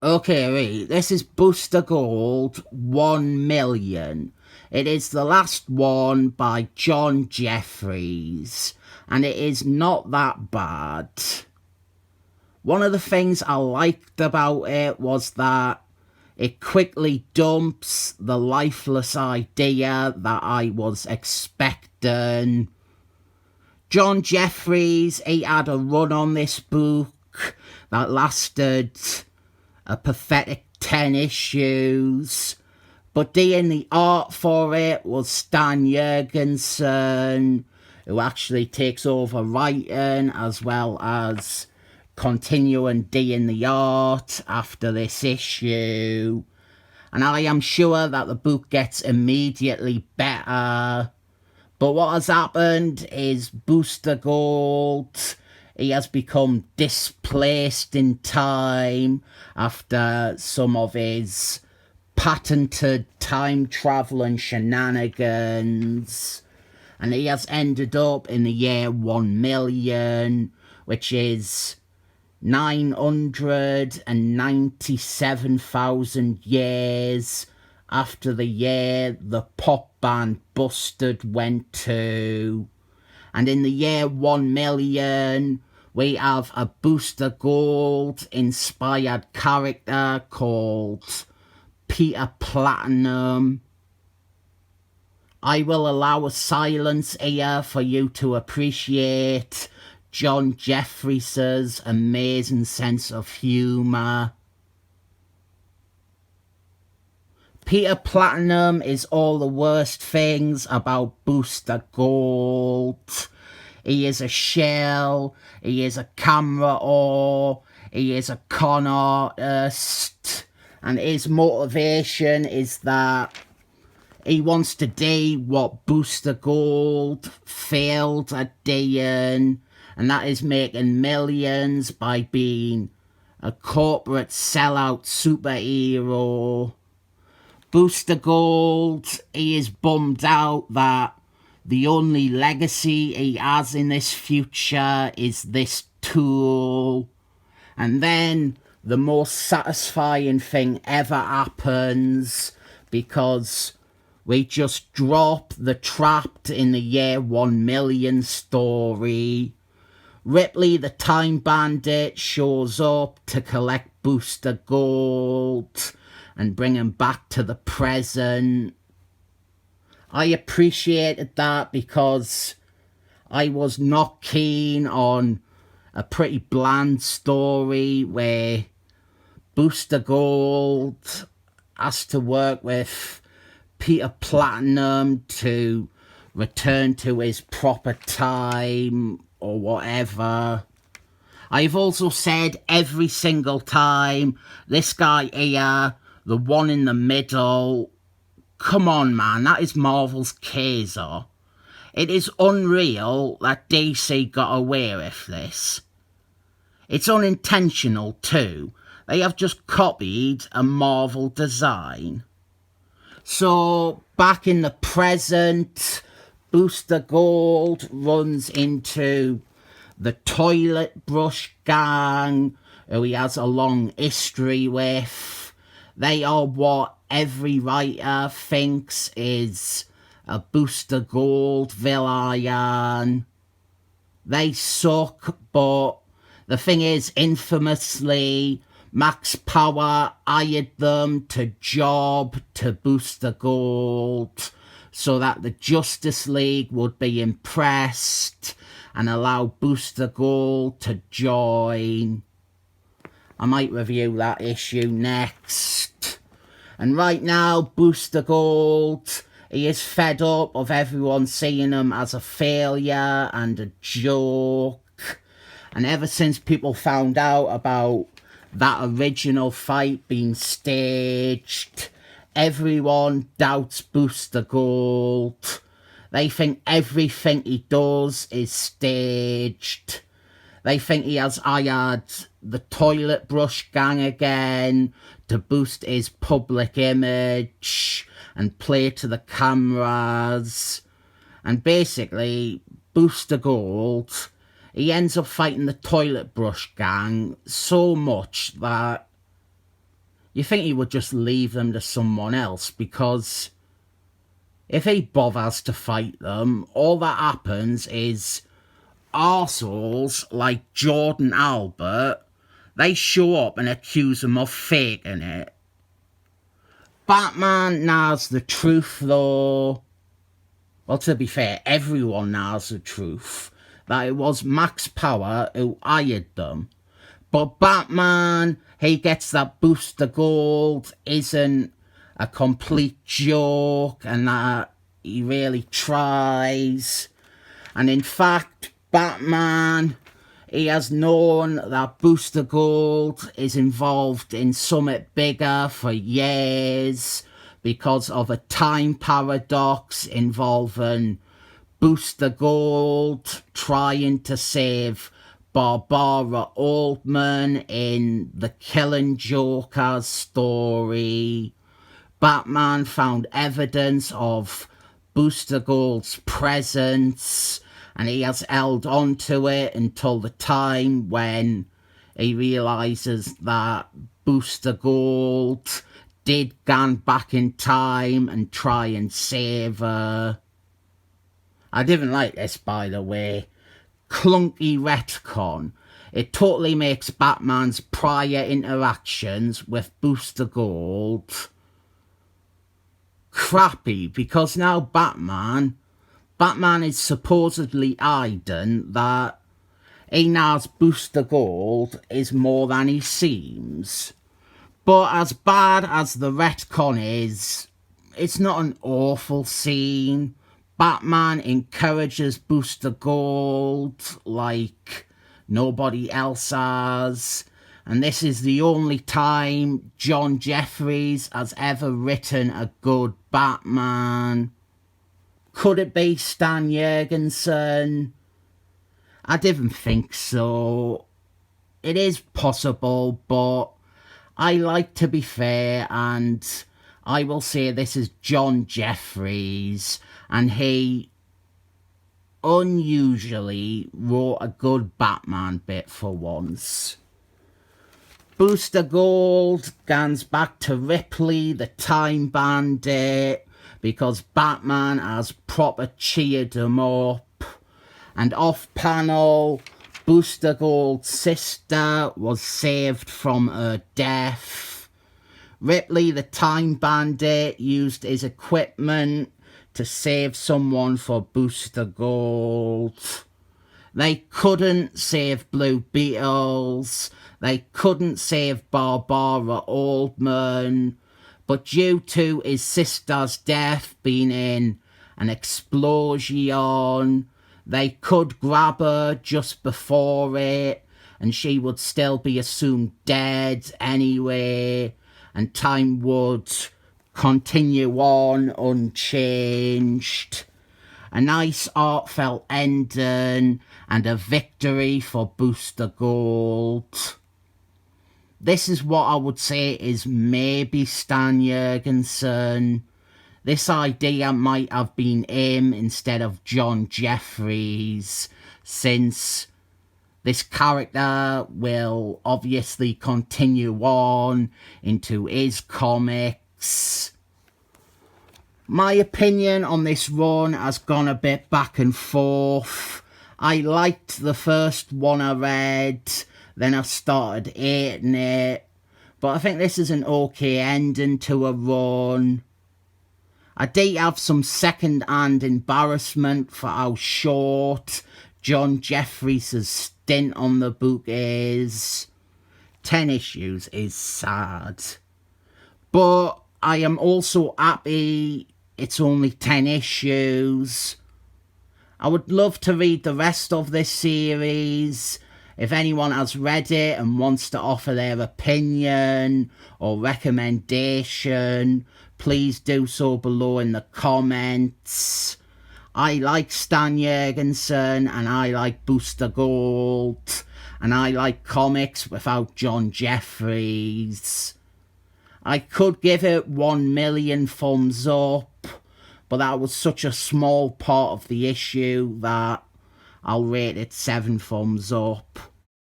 Okay, right. This is Booster Gold 1 million. It is the last one by Jeffries, and it is not that bad. One of the things I liked about it was that it quickly dumps the lifeless idea that I was expecting. Jeffries, he had a run on this book that lasted a pathetic 10 issues, but doing the art for it was Stan Jurgensen, who actually takes over writing as well as continuing doing the art after this issue. And I am sure that the book gets immediately better. But what has happened is Booster Gold, he has become displaced in time after some of his patented time traveling shenanigans. And he has ended up in the year 1 million, which is 997,000 years after the year the pop band Busted went to. And in the year 1 million, we have a Booster Gold inspired character called Peter Platinum. I will allow a silence here for you to appreciate John Jeffries' amazing sense of humour. Peter Platinum is all the worst things about Booster Gold. He is a shell, he is a camera whore, he is a con artist, and his motivation is that he wants to do what Booster Gold failed at doing, and that is making millions by being a corporate sellout superhero. Booster Gold, he is bummed out that the only legacy he has in this future is this tool. And then the most satisfying thing ever happens, because we just drop the Trapped in the Year 1 million story. Ripley the Time Bandit shows up to collect Booster Gold and bring him back to the present. I appreciated that because I was not keen on a pretty bland story where Booster Gold has to work with Peter Platinum to return to his proper time or whatever. I've also said every single time, this guy here, the one in the middle, come on man, that is Marvel's Kaiser. It is unreal that DC got away with this. It's unintentional too. They have just copied a Marvel design. So, back in the present, Booster Gold runs into the Toilet Brush Gang, who he has a long history with. They are what every writer thinks is a Booster Gold villain. They suck, but the thing is, infamously, Max Power hired them to job to Booster Gold so that the Justice League would be impressed and allow Booster Gold to join. I might review that issue next. And right now, Booster Gold, he is fed up of everyone seeing him as a failure and a joke. And ever since people found out about that original fight being staged, everyone doubts Booster Gold. They think everything he does is staged. They think he has hired the Toilet Brush Gang again to boost his public image and play to the cameras. And basically, Booster Gold, he ends up fighting the Toilet Brush Gang so much that You think he would just leave them to someone else, because if he bothers to fight them, all that happens is arseholes like Jordan Albert, they show up and accuse him of faking it. Batman knows the truth though. Well, to be fair, everyone knows the truth, that it was Max Power who hired them. But Batman, he gets that Booster Gold isn't a complete joke and that he really tries. And in fact, Batman, he has known that Booster Gold is involved in something bigger for years because of a time paradox involving Booster Gold trying to save Barbara Altman in the Killing Joker story. Batman found evidence of Booster Gold's presence, and he has held on to it until the time when he realises that Booster Gold did go back in time and try and save her. I didn't like this, by the way. Clunky retcon. It totally makes Batman's prior interactions with Booster Gold crappy, because now Batman is supposedly hiding that he knows Booster Gold is more than he seems. But as bad as the retcon is, it's not an awful scene. Batman encourages Booster Gold like nobody else has. And this is the only time John Jeffries has ever written a good Batman. Could it be Stan Jurgensen? I didn't think so. It is possible, but I like to be fair, and I will say this is John Jeffries, and he unusually wrote a good Batman bit for once. Booster Gold goes back to Ripley, the Time Bandit, because Batman has proper cheered him up. And off-panel, Booster Gold's sister was saved from her death. Ripley, the Time Bandit, used his equipment to save someone for Booster Gold. They couldn't save Blue Beetles. They couldn't save Barbara Altman. But due to his sister's death being in an explosion, they could grab her just before it, and she would still be assumed dead anyway, and time would continue on unchanged. A nice heartfelt ending and a victory for Booster Gold. This is what I would say is maybe Stan Jurgensen. This idea might have been him instead of John Jeffries, since this character will obviously continue on into his comics. My opinion on this run has gone a bit back and forth. I liked the first one I read, then I started hating it, but I think this is an okay ending to a run. I did have some second-hand embarrassment for how short John Jeffries' stint on the book is. 10 issues is sad. But I am also happy it's only 10 issues. I would love to read the rest of this series. If anyone has read it and wants to offer their opinion or recommendation, please do so below in the comments. I like Stan Jurgensen, and I like Booster Gold, and I like comics without John Jeffries. I could give it 1 million thumbs up, but that was such a small part of the issue that I'll rate it 7 thumbs up.